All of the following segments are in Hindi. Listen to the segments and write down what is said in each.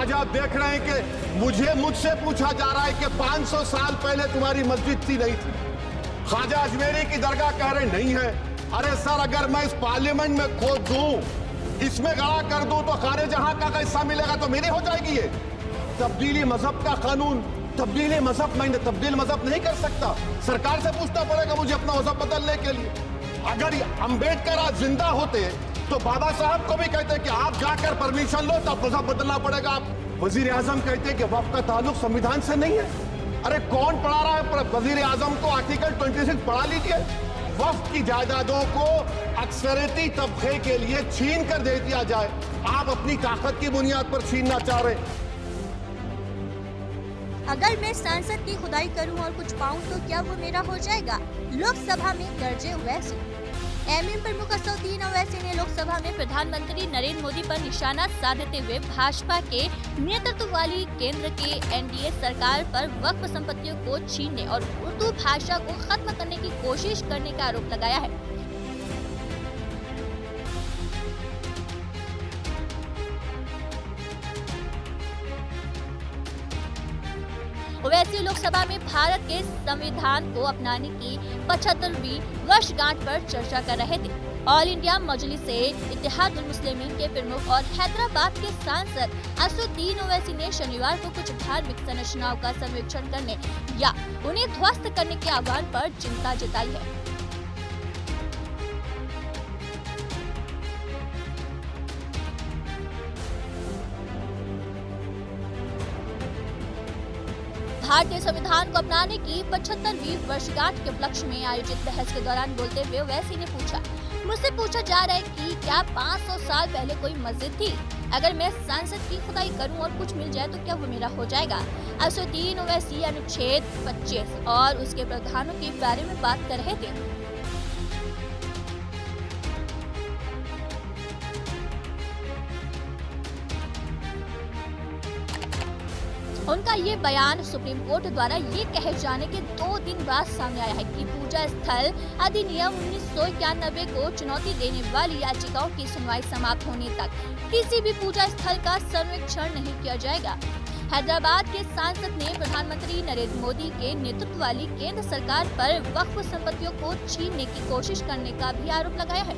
आज आप देख रहे हैं कि मुझसे पूछा जा रहा है कि 500 साल पहले तुम्हारी मस्जिद थी नहीं थी। ख्वाजा अजमेरी की दरगाह कह रहे नहीं है। अरे सर, अगर मैं इस पार्लियामेंट में खोद दूं, इसमें गड़ा कर दूं, तो खाने जहां का हिस्सा मिलेगा तो मेरी हो जाएगी। ये तब्दीली मजहब का कानून, तब्दीली मजहब मैं तब्दील मजहब नहीं कर सकता। सरकार से पूछना पड़ेगा मुझे अपना मजहब बदलने के लिए। अगर अंबेडकर आज जिंदा होते तो बाबा साहब को भी कहते कि आप जाकर परमिशन लो, तब मजहब बदलना पड़ेगा। आप वजीर आजम कहते कि वक्फ का ताल्लुक संविधान से नहीं है। अरे कौन पढ़ा रहा है वजीर आजम को? आर्टिकल 26 पढ़ा लीजिए। वक्फ की जायदादों को अक्सरियती तबके के लिए छीन कर दे दिया जाए। आप अपनी ताकत की बुनियाद पर छीनना चाह रहे हैं। अगर मैं सांसद की खुदाई करूं और कुछ पाऊं तो क्या वो मेरा हो जाएगा? लोकसभा में गरजे ओवैसी। एमएम प्रमुख असदुद्दीन ओवैसी ने लोकसभा में प्रधानमंत्री नरेंद्र मोदी पर निशाना साधते हुए भाजपा के नेतृत्व वाली केंद्र के एनडीए सरकार पर वक्फ संपत्तियों को छीनने और उर्दू भाषा को खत्म करने की कोशिश करने का आरोप लगाया है। ओवैसी लोकसभा में भारत के संविधान को अपनाने की 75वीं वर्षगांठ पर चर्चा कर रहे थे। ऑल इंडिया मजलिस-ए-इत्तेहादुल मुस्लिमीन के प्रमुख और हैदराबाद के सांसद असदुद्दीन ओवैसी ने शनिवार को कुछ धार्मिक संरचनाओं का सर्वेक्षण करने या उन्हें ध्वस्त करने के आह्वान पर चिंता जताई है। भारतीय संविधान को अपनाने की 75वीं वर्षगांठ के उपलक्ष्य में आयोजित बहस के दौरान बोलते हुए ओवैसी ने मुझसे पूछा जा रहा है कि क्या 500 साल पहले कोई मस्जिद थी? अगर मैं सांसद की खुदाई करूं और कुछ मिल जाए तो क्या वो मेरा हो जाएगा? असदुद्दीन ओवैसी अनुच्छेद 25 और उसके प्रावधानों के बारे में बात कर रहे थे। उनका ये बयान सुप्रीम कोर्ट द्वारा ये कहे जाने के 2 दिन बाद सामने आया है कि पूजा स्थल अधिनियम 1991 को चुनौती देने वाली याचिकाओं की सुनवाई समाप्त होने तक किसी भी पूजा स्थल का सर्वेक्षण नहीं किया जाएगा। हैदराबाद के सांसद ने प्रधानमंत्री नरेंद्र मोदी के नेतृत्व वाली केंद्र सरकार पर वक्फ संपत्तियों को छीनने की कोशिश करने का भी आरोप लगाया है।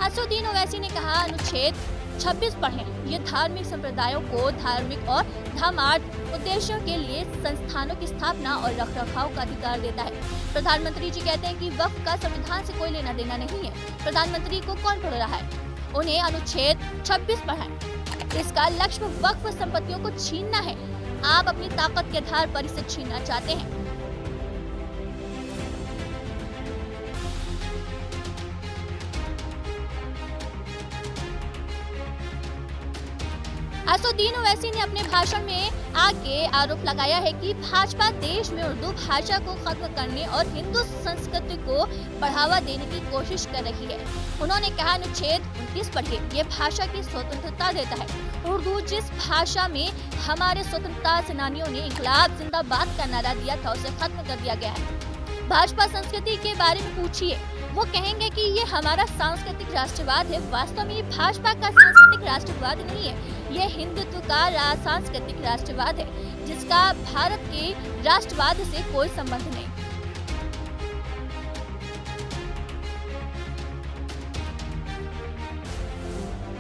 असदुद्दीन ओवैसी ने कहा, अनुच्छेद 26 पढ़ें। ये धार्मिक संप्रदायों को धार्मिक और धर्मार्थ उद्देश्यों के लिए संस्थानों की स्थापना और रखरखाव का अधिकार देता है। प्रधानमंत्री जी कहते हैं कि वक्फ का संविधान से कोई लेना देना नहीं है। प्रधानमंत्री को कौन पढ़ रहा है? उन्हें अनुच्छेद 26 पढ़ें। इसका लक्ष्य वक्फ संपत्तियों को छीनना है। आप अपनी ताकत के आधार पर इसे छीनना चाहते हैं। असदुद्दीन ओवैसी ने अपने भाषण में आगे आरोप लगाया है कि भाजपा देश में उर्दू भाषा को खत्म करने और हिंदू संस्कृति को बढ़ावा देने की कोशिश कर रही है। उन्होंने कहा, अनुच्छेद 29 पढ़िए। ये भाषा की स्वतंत्रता देता है। उर्दू जिस भाषा में हमारे स्वतंत्रता सेनानियों ने इंकलाब जिंदाबाद का नारा दिया था, उसे खत्म कर दिया गया है। भाजपा संस्कृति के बारे में पूछिए, वो कहेंगे कि ये हमारा सांस्कृतिक राष्ट्रवाद है। वास्तव में ये भाजपा का सांस्कृतिक राष्ट्रवाद नहीं है, ये हिंदुत्व का सांस्कृतिक राष्ट्रवाद है, जिसका भारत के राष्ट्रवाद से कोई संबंध नहीं।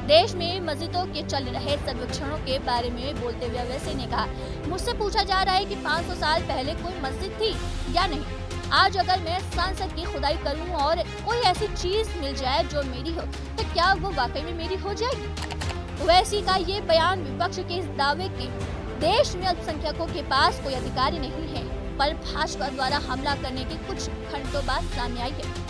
देश में मस्जिदों के चल रहे सर्वेक्षणों के बारे में बोलते हुए ओवैसी ने कहा, मुझसे पूछा जा रहा है कि 500 साल पहले कोई मस्जिद थी या नहीं। आज अगर मैं सांसद की खुदाई करूं और कोई ऐसी चीज मिल जाए जो मेरी हो, तो क्या वो वाकई में मेरी हो जाएगी? ओवैसी का ये बयान विपक्ष के इस दावे के देश में अल्पसंख्यकों के पास कोई अधिकार नहीं है पर भाजपा द्वारा हमला करने के कुछ घंटों बाद सामने आई है।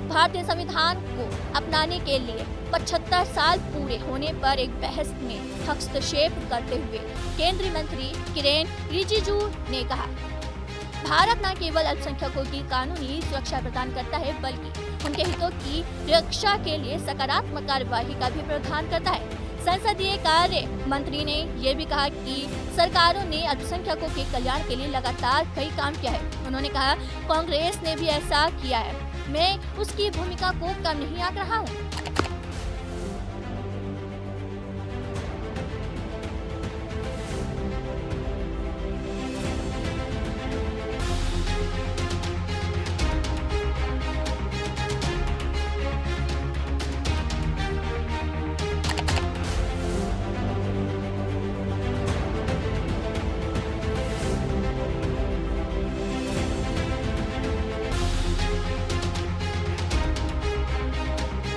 भारतीय संविधान को अपनाने के लिए 75 साल पूरे होने पर एक बहस में हस्तक्षेप करते हुए केंद्रीय मंत्री किरेन रिजिजू ने कहा, भारत न केवल अल्पसंख्यकों की कानूनी सुरक्षा प्रदान करता है बल्कि उनके हितों की रक्षा के लिए सकारात्मक कार्यवाही का भी प्रावधान करता है। संसदीय कार्य मंत्री ने ये भी कहा कि सरकारों ने अल्पसंख्यकों के कल्याण के लिए लगातार कई काम किया है। उन्होंने कहा कांग्रेस ने भी ऐसा किया है, मैं उसकी भूमिका को कम नहीं आंक रहा हूँ।